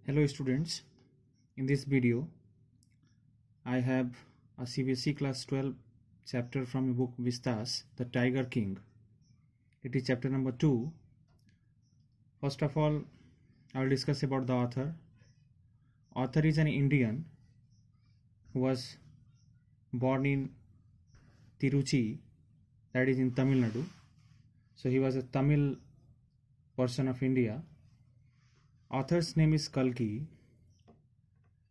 Hello students, in this video I have a CBSE class 12 chapter from a book Vistas, The Tiger King. It is chapter number 2. First of all, I will discuss about the author. Author is an Indian who was born in Tiruchi, that is in Tamil Nadu. So he was a Tamil person of India. Author's name is Kalki,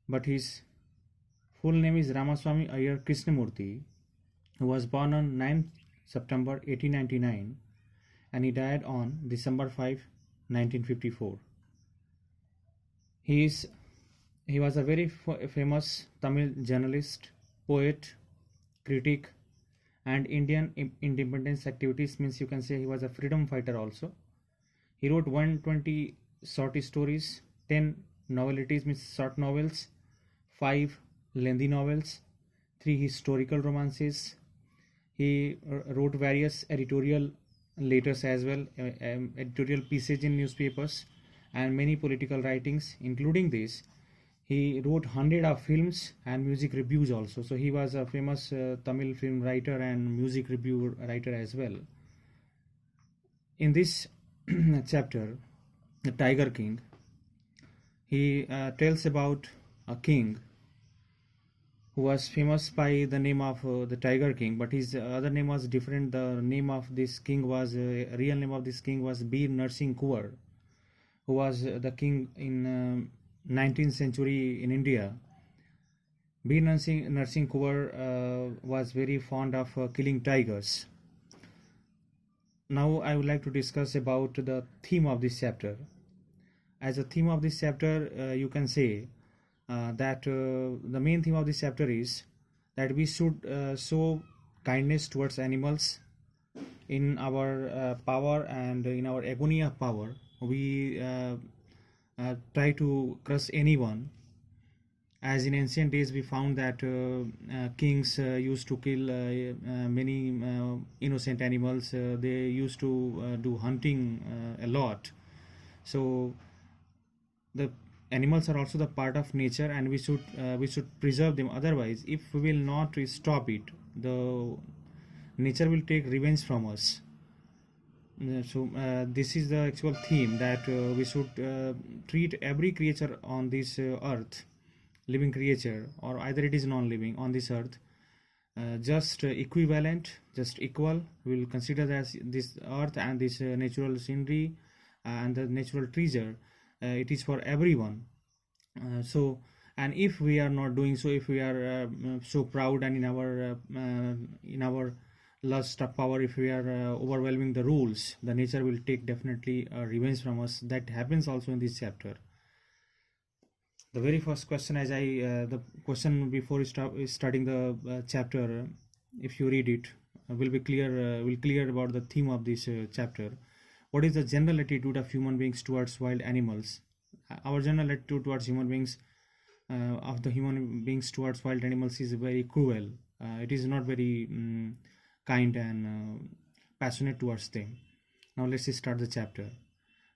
but his full name is Ramaswamy Iyer Krishnamurthy, who was born on 9th September 1899 and he died on December 5, 1954. He was a very famous Tamil journalist, poet, critic, and Indian independence activities, means you can say he was a freedom fighter also. He wrote 120 short stories, 10 novelities, means short novels, 5 lengthy novels, 3 historical romances. He wrote various editorial letters as well, editorial pieces in newspapers, and many political writings. Including this, he wrote 100 of films and music reviews also. So he was a famous Tamil film writer and music review writer as well. In this chapter, The Tiger King, he tells about a king who was famous by the name of the Tiger King, but his other name was different. The name of this king was real name of this king was Bir Narsingh Kuwar, who was the king in 19th century in India. Bir Narsingh Kuwar was very fond of killing tigers. Now I would like to discuss about the theme of this chapter. As a theme of this chapter, you can say that the main theme of this chapter is that we should show kindness towards animals. In our power and in our agony of power, we try to crush anyone. As in ancient days, we found that kings used to kill many innocent animals. They used to do hunting a lot. So the animals are also the part of nature, and we should preserve them. Otherwise, if we will not stop it, the nature will take revenge from us. So this is the actual theme, that we should treat every creature on this earth, living creature or either it is non-living on this earth, just equivalent, just equal. We will consider that this earth and this natural scenery and the natural treasure, it is for everyone. So, and if we are not doing so, if we are so proud and in our lust of power, if we are overwhelming the rules, the nature will take definitely revenge from us. That happens also in this chapter. The very first question, the question before starting the chapter, if you read it, will clear about the theme of this chapter. What is the general attitude of human beings towards wild animals? Our general attitude towards human beings, towards wild animals, is very cruel. It is not very kind and passionate towards them. Now let's start the chapter.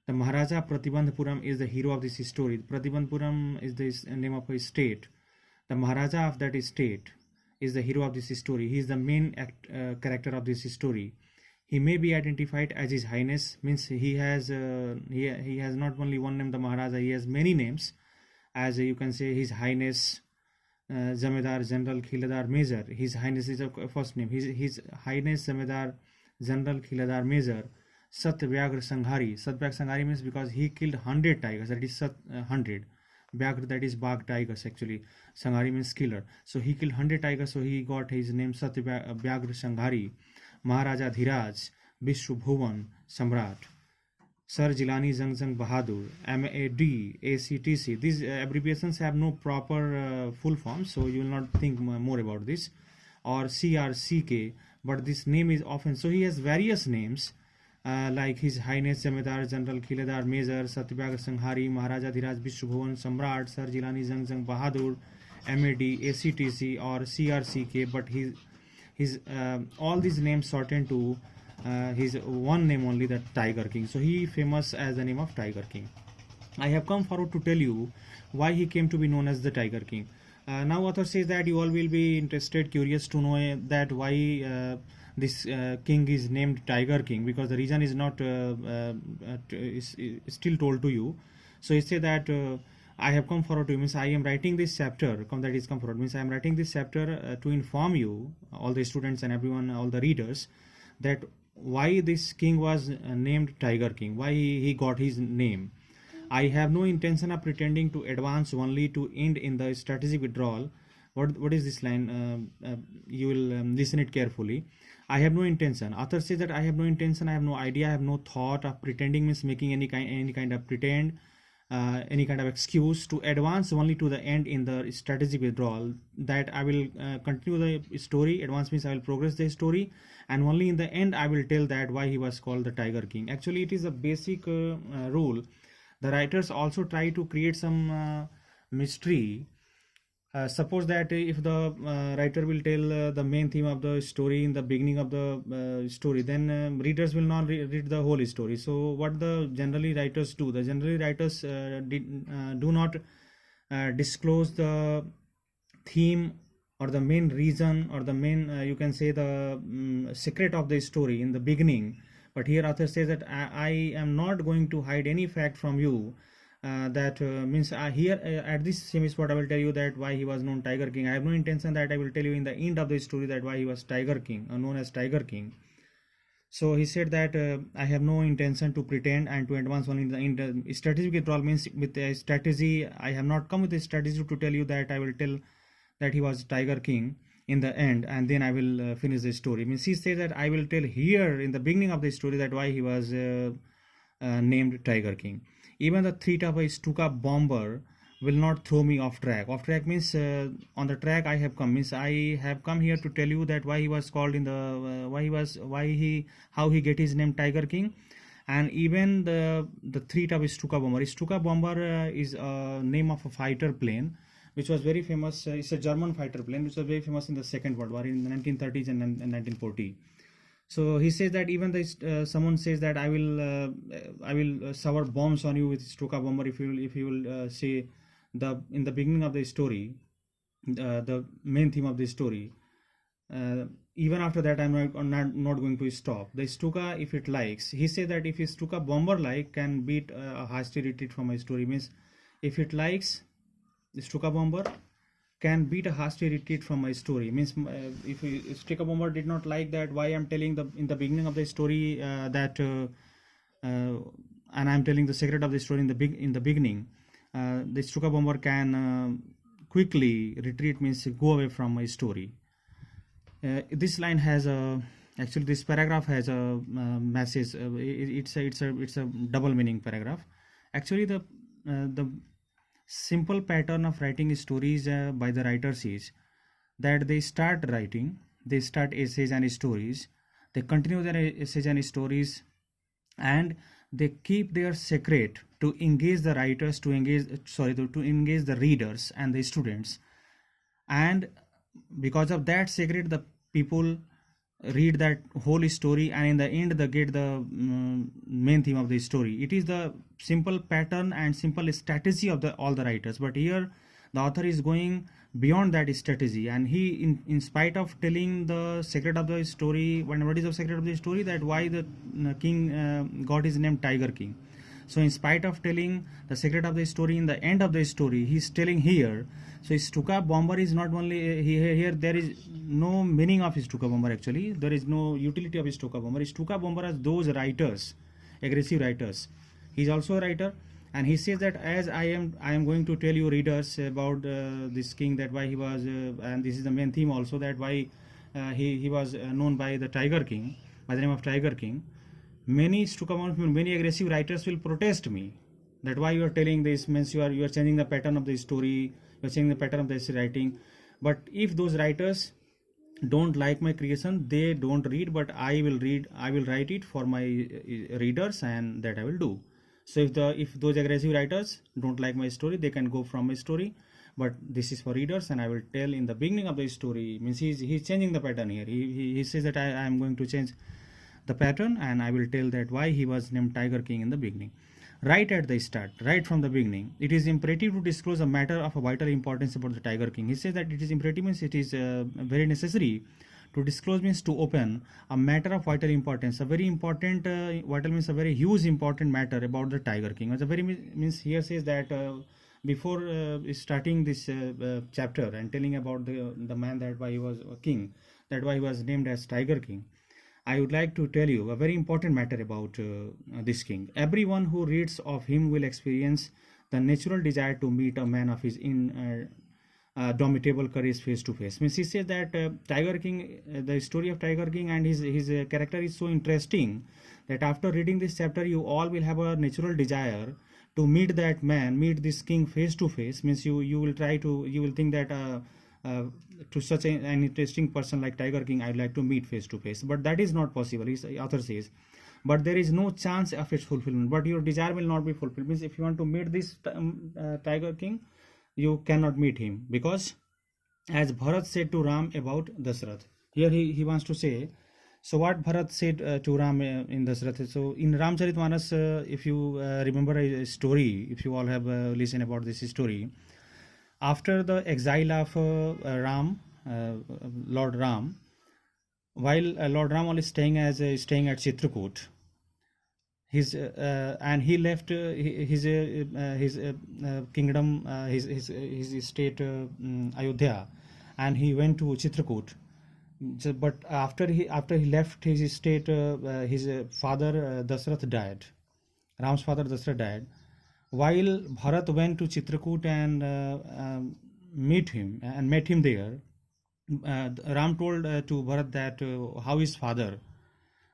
The Maharaja Pratibandhpuram is the hero of this story. Pratibandhpuram is the name of a state. The Maharaja of that state is the hero of this story. He is the main character of this story. He may be identified as His Highness, means he has not only one name, the Maharaja. He has many names, as you can say His Highness Zamedar General Khiladar Major. His Highness is a first name. His Highness Zamedar General Khiladar Major Satyavyagra Sanghari. Satyavyagra Sanghari means because he killed 100 tigers, that is 100. Vyagra, that is Bagh tigers actually. Sanghari means killer. So he killed 100 tigers, so he got his name Satyavyagra Sanghari. Maharaja Dhiraj Vishwa Bhuvan Samrat. Sir Jilani Jang Jang Bahadur. MAD ACTC. These abbreviations have no proper full form, so you will not think more about this. Or CRCK, but this name is often, so he has various names. Like His Highness Jamedar General Khiladar Major, Satyavyagra Sanghari, Maharaja Dhiraj Vishwabhuvan Samrat, Sir Jilani Jang Jang Bahadur, MAD, ACTC or CRCK, but his all these names shortened to his one name only, the Tiger King. So he famous as the name of Tiger King. I have come forward to tell you why he came to be known as the Tiger King. Now, author says that you all will be interested, curious to know that why this king is named Tiger King, because the reason is not is still told to you. So he said that I have come forward to you, means I am writing this chapter. Come, that is come forward, means I am writing this chapter to inform you, all the students and everyone, all the readers, that why this king was named Tiger King, why he got his name. I have no intention of pretending to advance only to end in the strategic withdrawal. What is this line? You will listen it carefully. I have no intention. Author says that I have no intention, I have no idea, I have no thought of pretending, means making any kind of pretend, any kind of excuse to advance only to the end in the strategic withdrawal. That I will continue the story. Advance means I will progress the story, and only in the end I will tell that why he was called the Tiger King. Actually, it is a basic rule. The writers also try to create some mystery. Suppose that if the writer will tell the main theme of the story in the beginning of the story, then readers will not read the whole story. So what the generally writers do, the generally writers do not disclose the theme or the main reason or the main you can say the secret of the story in the beginning. But here author says that I am not going to hide any fact from you. That means here at this same spot I will tell you that why he was known Tiger King. I have no intention that I will tell you in the end of the story that why he was Tiger King, known as Tiger King. So he said that I have no intention to pretend and to advance only in the strategic withdrawal, means with a strategy. I have not come with a strategy to tell you that I will tell that he was Tiger King in the end and then I will finish the story. Means he says that I will tell here in the beginning of the story that why he was named Tiger King. Even the threat of a Stuka bomber will not throw me off track. Off track means on the track I have come, means I have come here to tell you that why he was called in the how he get his name Tiger King. And even the threat of a Stuka bomber. Stuka bomber is a name of a fighter plane which was very famous. It's a German fighter plane which was very famous in the Second World War in the 1930s and 1940. So he says that even someone says that I will shower bombs on you with Stuka bomber if you will say in the beginning of the story, the main theme of the story. Even after that I'm not going to stop. The Stuka, if it likes, he said that if a Stuka bomber can beat a hasty retreat from my story, means if it likes, the Stuka bomber can beat a hasty retreat from my story. Means if Stuka bomber did not like that why I'm telling in the beginning of the story that and I'm telling the secret of the story in the beginning, the Stuka bomber can quickly retreat, means go away from my story. This line has actually this paragraph has a message. It's a double meaning paragraph. Actually, the simple pattern of writing stories by the writers is that they start writing, they start essays and stories, they continue their essays and stories, and they keep their secret to engage the writers, to engage the readers and the students. And because of that secret, the people read that whole story, and in the end they get the main theme of the story. It is the simple pattern and simple strategy of all the writers, but here the author is going beyond that strategy, and he in spite of telling the secret of the story, what is the secret of the story, that why the king got his name Tiger King. So in spite of telling the secret of the story in the end of the story, he is telling here. So Stuka bomber is not only here there is no meaning of Stuka bomber. Actually there is no utility of Stuka bomber. Stuka bomber are those writers, aggressive writers. He is also a writer, and he says that as I am going to tell you readers about this king, that why he was and this is the main theme also, that why he was known by the Tiger King, by the name of Tiger King. Many Stuka bomber, many aggressive writers will protest me that why you are telling this, means you are changing the pattern of the story, you are changing the pattern of this writing. But if those writers don't like my creation, they don't read, but I will read, I will write it for my readers, and that I will do. So if those aggressive writers don't like my story, they can go from my story, but this is for readers, and I will tell in the beginning of the story. Means he's changing the pattern here. He says that I am going to change the pattern, and I will tell that why he was named Tiger King in the beginning. right at the start, right from the beginning. It is imperative to disclose a matter of a vital importance about the Tiger King. He says that it is imperative means it is very necessary to disclose means to open a matter of vital importance, a very important vital means a very huge important matter about the Tiger King. It's a very means here says that before starting this chapter and telling about the man that why he was a king, that why he was named as Tiger King, I would like to tell you a very important matter about this king. Everyone who reads of him will experience the natural desire to meet a man of his indomitable courage face to face. Means he says that Tiger King, the story of Tiger King and his character is so interesting that after reading this chapter, you all will have a natural desire to meet that man, meet this king face to face. Means you will try to, you will think that to such an interesting person like Tiger King, I'd like to meet face to face. But that is not possible. His author says, but there is no chance of its fulfillment. But your desire will not be fulfilled. Means if you want to meet this Tiger King, you cannot meet him, because as Bharat said to Ram about Dasrath. Here he wants to say, so what Bharat said to Ram in Dasrath. So in Ramcharitmanas, if you remember a story, if you all have listened about this story, after the exile of Lord Ram, while Lord Ram was staying staying at Chitrakoot, his and he left his kingdom, his state Ayodhya, and he went to Chitrakoot. But after he left his state, his father Dasrath died. Ram's father Dasrath died. While Bharat went to Chitrakoot and met him there, Ram told to Bharat that how is father.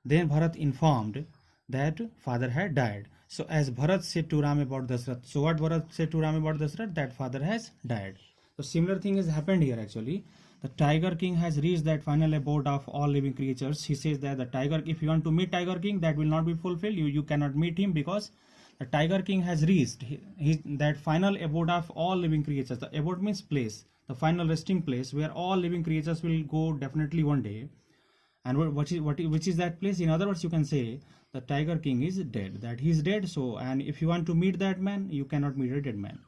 Then Bharat informed that father had died. So as Bharat said to Ram about Dasrath, so what Bharat said to Ram about Dasrath, that father has died. So similar thing has happened here actually. The Tiger King has reached that final abode of all living creatures. He says that the tiger, if you want to meet Tiger King, that will not be fulfilled. You cannot meet him, because the Tiger King has reached that final abode of all living creatures. The abode means place, the final resting place where all living creatures will go definitely one day. And which is that place? In other words, you can say the Tiger King is dead. That he is dead. So, and if you want to meet that man, you cannot meet a dead man.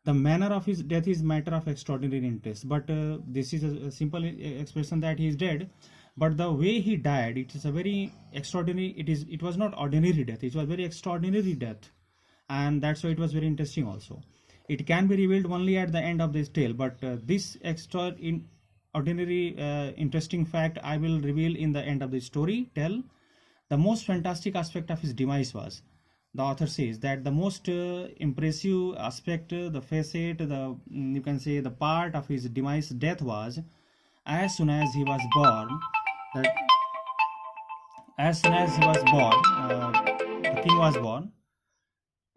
The manner of his death is matter of extraordinary interest. But this is a simple expression that he is dead. But the way he died, it is a very extraordinary. It was not ordinary death. It was very extraordinary death, and that's why it was very interesting. Also, it can be revealed only at the end of this tale. But this extraordinary, interesting fact I will reveal in the end of the story. Tell the most fantastic aspect of his demise was, the author says that the most impressive aspect, the facet, you can say the part of his demise, death was, as soon as he was born, the king was born.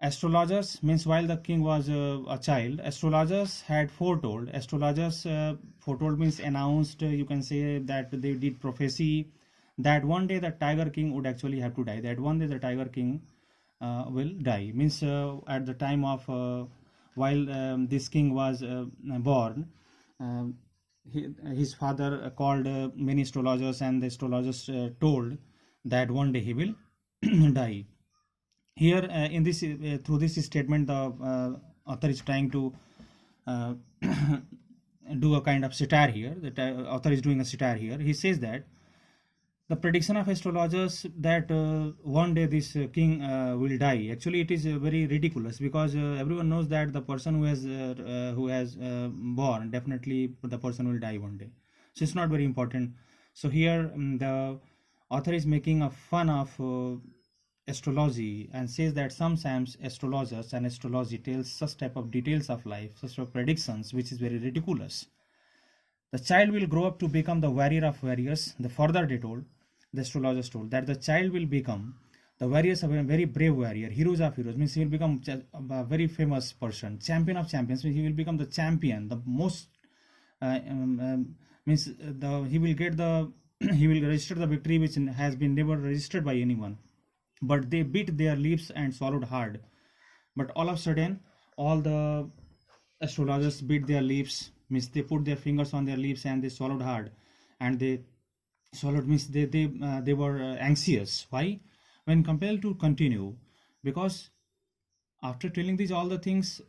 Astrologers, means while the king was a child, astrologers had foretold. Astrologers foretold means announced. You can say that they did prophecy that one day the Tiger King would actually have to die. That one day the Tiger King will die. Means at the time of while this king was born, his father called many astrologers, and the astrologers told that one day he will die. Here in this through this statement, the author is trying to do a kind of satire here. The author is doing a satire here. He says that the prediction of astrologers that one day this king will die, actually it is very ridiculous, because everyone knows that the person who has born, definitely the person will die one day. So it's not very important. So here the author is making a fun of astrology, and says that sometimes astrologers and astrology tells such type of details of life, such of predictions, which is very ridiculous. The child will grow up to become the warrior of warriors. The further they told, the astrologers told that the child will become the warriors of a very brave warrior, heroes of heroes. Means he will become a very famous person, champion of champions. Means he will become the champion, the most. Means he will get the he will register the victory which has been never registered by anyone. But they bit their lips and swallowed hard. But all of a sudden, all the astrologers bit their lips. Means they put their fingers on their lips and they swallowed hard, and they swallowed means they were anxious. Why? When compelled to continue, because After telling these all the things,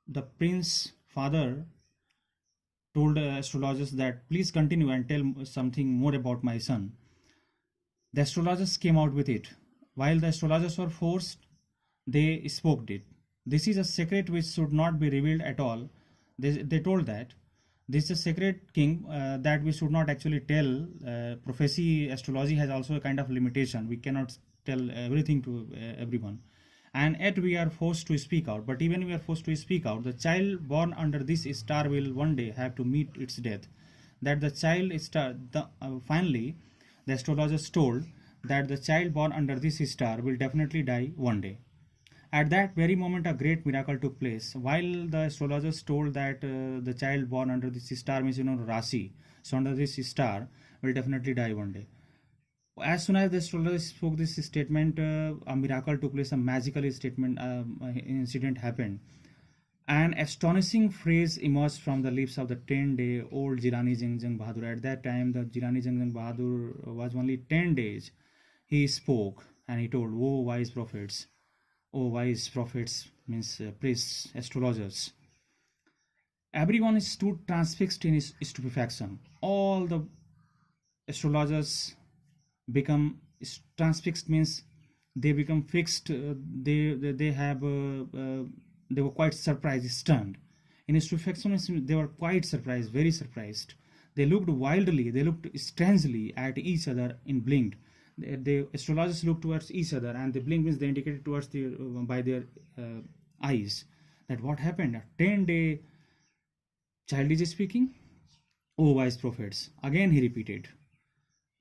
the prince father told astrologers that please continue and tell something more about my son. The astrologers came out with it. While the astrologers were forced, they spoke it. This is a secret which should not be revealed at all. They told that this is a secret, king, that we should not actually tell. Prophecy, astrology has also a kind of limitation. We cannot tell everything to everyone. And yet we are forced to speak out. But even we are forced to speak out, the child born under this star will one day have to meet its death. That the child star, finally, the astrologers told that the child born under this star will definitely die one day. At that very moment, a great miracle took place. While the astrologers told that the child born under this star means, Rasi, so under this star will definitely die one day. As soon as the astrologers spoke this statement, a miracle took place, a magical incident happened. An astonishing phrase emerged from the lips of the 10-day-old Jirani Jung Bahadur. At that time, the Jirani Jung Bahadur was only 10 days. He spoke and he told, "Oh, wise prophets, oh, wise prophets," means priests, astrologers. Everyone stood transfixed in his stupefaction. All the astrologers become transfixed, means they become fixed. They were quite surprised, stunned. In stupefaction, they were quite surprised, very surprised. They looked wildly, they looked strangely at each other and blinked. The astrologers looked towards each other, and they blinked means they indicated towards by their eyes that what happened. A 10-day child is speaking. "Oh, wise prophets," again he repeated.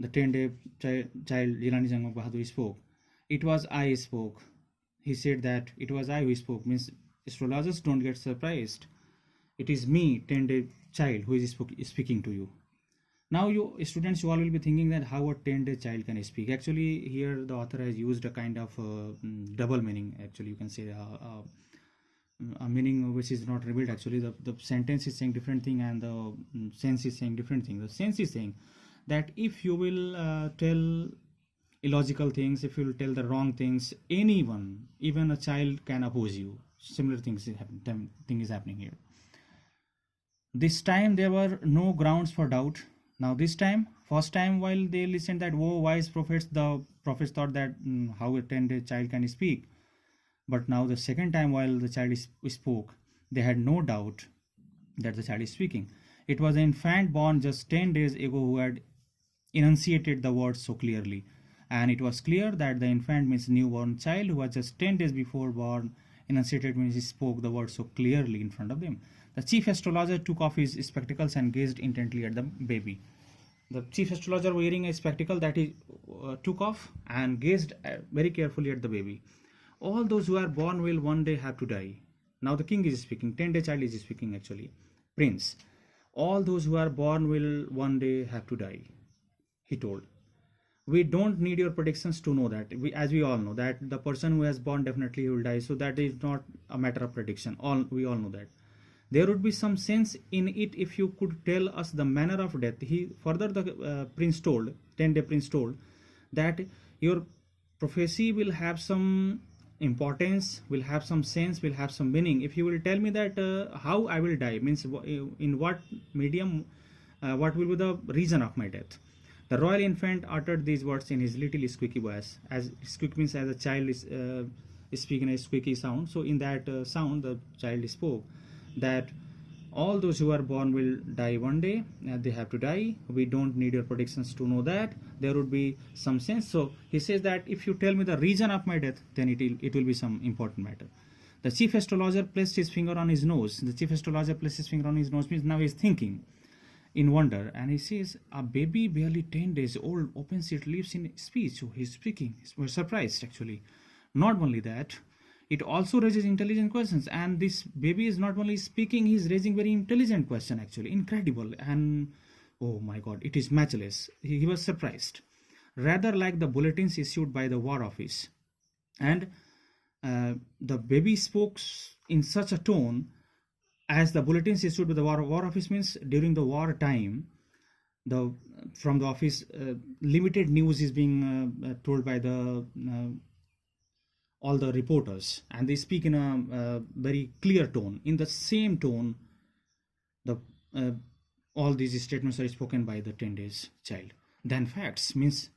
The 10-day child Jirani Jung Bahadur spoke. "It was I spoke." He said that it was I who spoke, means astrologers don't get surprised. It is me, 10-day child, who is speaking to you. Now you students, you all will be thinking that how a 10-day child can speak. Actually, here the author has used a kind of double meaning. Actually, you can say a meaning which is not revealed. Actually, the sentence is saying different thing and the sense is saying different thing. The sense is saying that if you will tell illogical things, if you will tell the wrong things, anyone, even a child, can oppose you. Similar thing is happening here. This time there were no grounds for doubt. Now this time, first time while they listened that, "Oh, wise prophets," the prophets thought that how a 10-day child can speak. But now the second time while the child spoke, they had no doubt that the child is speaking. It was an infant born just 10 days ago who had enunciated the words so clearly. And it was clear that the infant means newborn child who was just 10 days before born enunciated means he spoke the words so clearly in front of them. The chief astrologer took off his spectacles and gazed intently at the baby. The chief astrologer, wearing a spectacle, that he took off and gazed very carefully at the baby. "All those who are born will one day have to die." Now the king is speaking, 10-day child is speaking actually. "Prince, all those who are born will one day have to die," he told. "We don't need your predictions to know that. As we all know that the person who has born definitely will die. So that is not a matter of prediction. We all know that. There would be some sense in it if you could tell us the manner of death." He further, the prince told, 10-day prince told, that your prophecy will have some importance, will have some sense, will have some meaning if you will tell me that how I will die, means in what medium, what will be the reason of my death. The royal infant uttered these words in his little squeaky voice. As squeak means as a child is speaking a squeaky sound. So in that sound, the child spoke that all those who are born will die one day. They have to die. We don't need your predictions to know that. There would be some sense. So he says that if you tell me the reason of my death, then it will be some important matter. The chief astrologer placed his finger on his nose. The chief astrologer placed his finger on his nose means now he's thinking in wonder, and he says, "A baby barely 10 days old opens its lips in speech." So he's speaking. We're surprised actually. Not only that, it also raises intelligent questions, and this baby is not only speaking, he's raising very intelligent question actually. Incredible. And oh my god, it is matchless. He was surprised, rather like the bulletins issued by the war office. And the baby spoke in such a tone as the bulletins issued by the war office, means during the war time, from the office, limited news is being told by the all the reporters, and they speak in a very clear tone. In the same tone, the uh, all these statements are spoken by the 10 days child. Then facts means,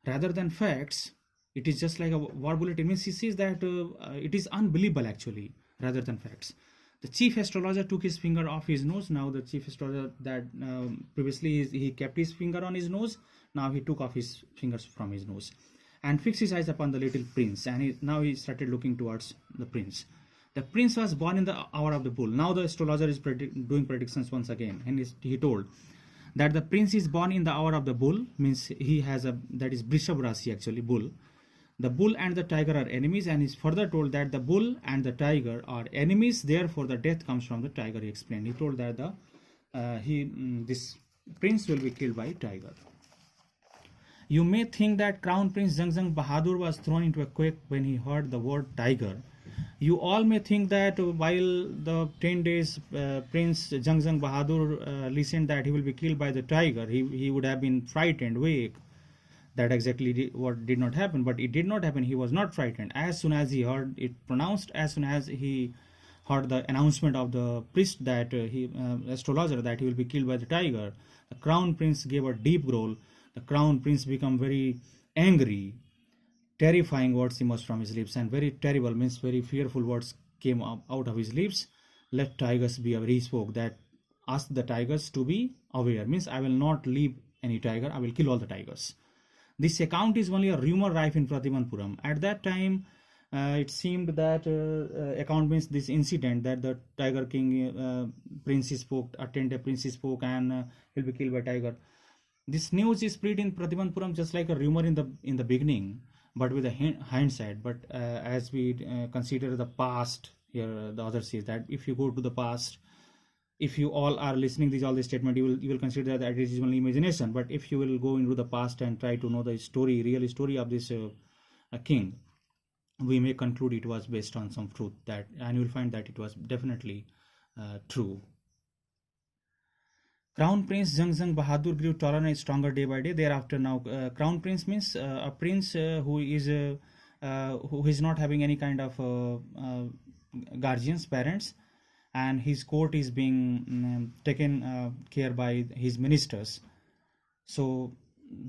rather than facts, it is just like a war bulletin. Means he says that it is unbelievable actually, rather than facts. The chief astrologer took his finger off his nose. Now the chief astrologer that previously he kept his finger on his nose, now he took off his fingers from his nose and fixed his eyes upon the little prince, and now he started looking towards the prince. The prince was born in the hour of the bull. Now the astrologer is doing predictions once again, and he told that the prince is born in the hour of the bull, means he has a, that is Brishabh Rasi actually, bull. The bull and the tiger are enemies, and is further told that the bull and the tiger are enemies, therefore the death comes from the tiger, he explained. He told that this prince will be killed by tiger. You may think that Crown Prince Zhangzhang Bahadur was thrown into a quake when he heard the word tiger. You all may think that while the 10 days Prince Zhangzhang Bahadur listened that he will be killed by the tiger, he would have been frightened, wake. That exactly what did not happen, but it did not happen. He was not frightened. As soon as he heard it pronounced, as soon as he heard the announcement of the priest that astrologer that he will be killed by the tiger, the crown prince gave a deep growl. The crown prince became very angry. Terrifying words emerged from his lips, and very terrible means very fearful words came out of his lips. Let tigers be aware, he spoke, that ask the tigers to be aware, means I will not leave any tiger, I will kill all the tigers. This account is only a rumor rife in Pratibandpuram. At that time, it seemed that account means this incident that the tiger king prince spoke, attended prince spoke, and he'll be killed by tiger. This news is spread in Pratibandpuram just like a rumor in the beginning, but with a hindsight. But as we consider the past, here the author says that if you go to the past, if you all are listening all this statement, you will consider that it is only imagination. But if you will go into the past and try to know the story, real story of this king, we may conclude it was based on some truth, that, and you will find that it was definitely true. Crown Prince Zhangzhang Bahadur grew taller and stronger day by day. Thereafter, now Crown Prince means a prince who is not having any kind of guardians, parents, and his court is being taken care by his ministers. So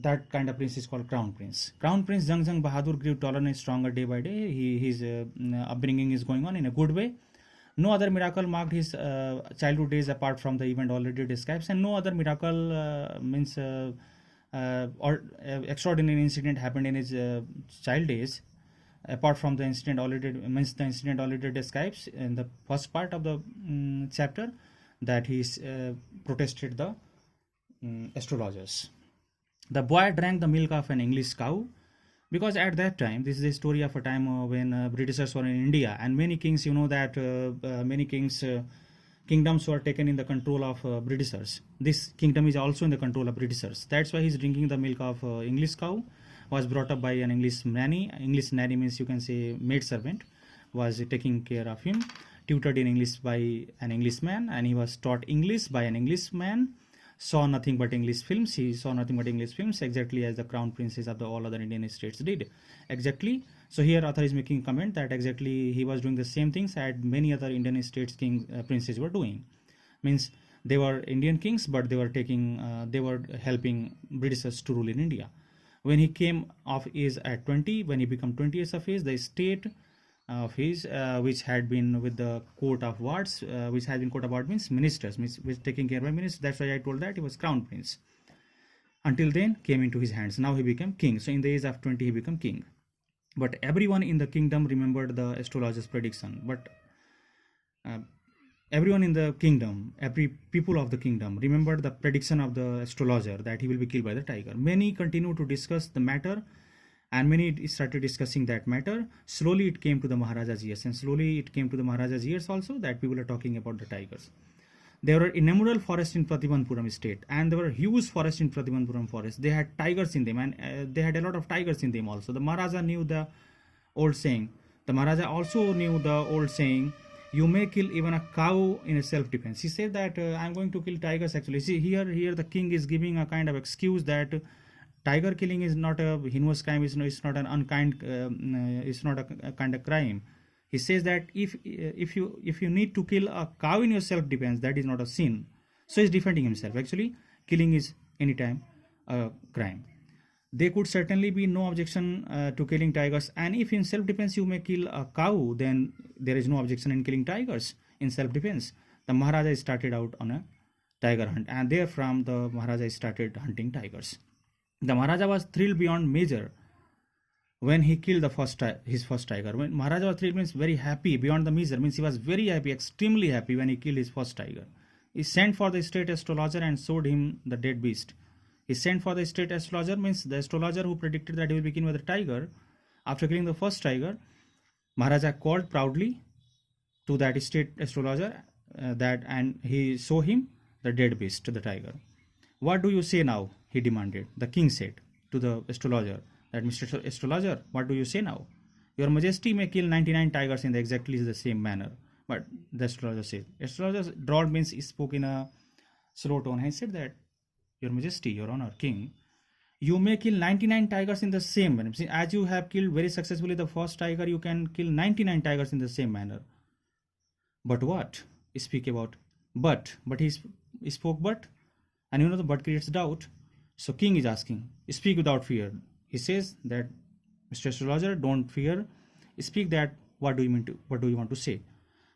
that kind of prince is called Crown Prince. Crown Prince Zhangzhang Bahadur grew taller and stronger day by day. His upbringing is going on in a good way. No other miracle marked his childhood days apart from the event already described, and no other miracle means or extraordinary incident happened in his child days apart from the incident already describes in the first part of the chapter, that he protested the astrologers. The boy drank the milk of an English cow, because at that time, this is a story of a time when Britishers were in India, and many kings, you know that many kingdoms were taken in the control of Britishers. This kingdom is also in the control of Britishers. That's why he's drinking the milk of English cow. Was brought up by an English nanny. English nanny means, you can say, maid servant, was taking care of him, tutored in English by an Englishman, and he was taught English by an Englishman. Saw nothing but English films. He saw nothing but English films, exactly as the crown princes of the all other Indian states did. Exactly. So here author is making a comment that exactly he was doing the same things that many other Indian states princes were doing. Means they were Indian kings, but they were helping Britishers to rule in India. When he came of age at 20, when he became 20 years of age, the state of his, which had been with the court of wards, which had been court of wards means ministers, which taking care by ministers. That's why I told that he was crown prince. Until then, came into his hands. Now he became king. So in the age of 20, he became king. But everyone in the kingdom remembered the astrologer's prediction. But everyone in the kingdom, every people of the kingdom remembered the prediction of the astrologer that he will be killed by the tiger. Many continued to discuss the matter, and many started discussing that matter. Slowly it came to the Maharaja's ears, and slowly it came to the Maharaja's ears also that people are talking about the tigers. There were innumerable forests in Pratibandpuram state, and there were huge forests in Pratibandpuram forest. They had tigers in them, and they had a lot of tigers in them also. The Maharaja knew the old saying. The Maharaja also knew the old saying, you may kill even a cow in a self-defense. He said that I'm going to kill tigers actually. See, here the king is giving a kind of excuse that tiger killing is not a heinous crime. It's not an unkind. It's not a kind of crime. He says that if you need to kill a cow in your self defense, that is not a sin. So he's defending himself. Actually, killing is anytime a crime. There could certainly be no objection to killing tigers, and if in self defense you may kill a cow, then there is no objection in killing tigers in self defense. The Maharaja started out on a tiger hunt, and therefrom the Maharaja started hunting tigers. The Maharaja was thrilled beyond measure when he killed his first tiger. When Maharaja was thrilled means very happy beyond the measure, means he was very happy, extremely happy when he killed his first tiger. He sent for the state astrologer and showed him the dead beast. He sent for the state astrologer, means the astrologer who predicted that he will be killed with a tiger. After killing the first tiger, Maharaja called proudly to that state astrologer and he showed him the dead beast, the tiger. What do you say now? He demanded. The king said to the astrologer that, Mr. Astrologer, what do you say now? Your Majesty may kill 99 tigers in exactly the same manner. But the astrologer said, astrologer drawled, means he spoke in a slow tone. He said that, Your Majesty, Your Honor, King, you may kill 99 tigers in the same manner. As you have killed very successfully the first tiger, you can kill 99 tigers in the same manner. But what? Speak about but he spoke but, and the but creates doubt. So king is asking, speak without fear. He says that, Mr. Astrologer, don't fear. Speak that, what do you want to say?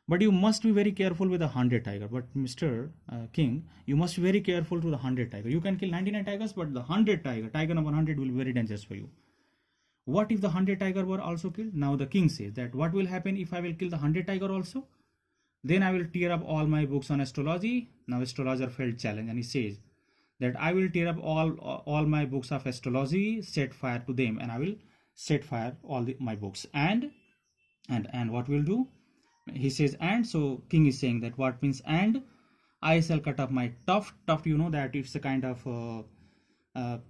But you must be very careful with the 100 tiger. But Mr. King, you must be very careful to the 100 tiger. You can kill 99 tigers, but the 100 tiger number 100 will be very dangerous for you. What if the 100 tiger were also killed? Now the king says that, what will happen if I will kill the 100 tiger also? Then I will tear up all my books on astrology. Now astrologer felt challenged and he says that I will tear up all my books of astrology, set fire to them, and I will set fire all my books. And what will do? He says, and so king is saying that, what means and? I shall cut off my tuft. Tuft, you know that it's a kind of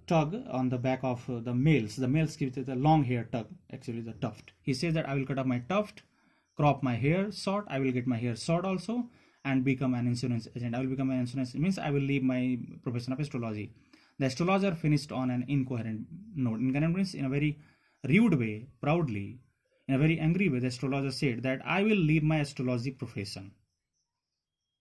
tug on the back of the males. The males give it a long hair tug, actually the tuft. He says that I will cut off my tuft, crop my hair short, I will get my hair short also, and become an insurance agent. I will become an insurance, means I will leave my profession of astrology. The astrologer finished on an incoherent note. Incoherent means in a very rude way, proudly, in a very angry way, the astrologer said that I will leave my astrology profession.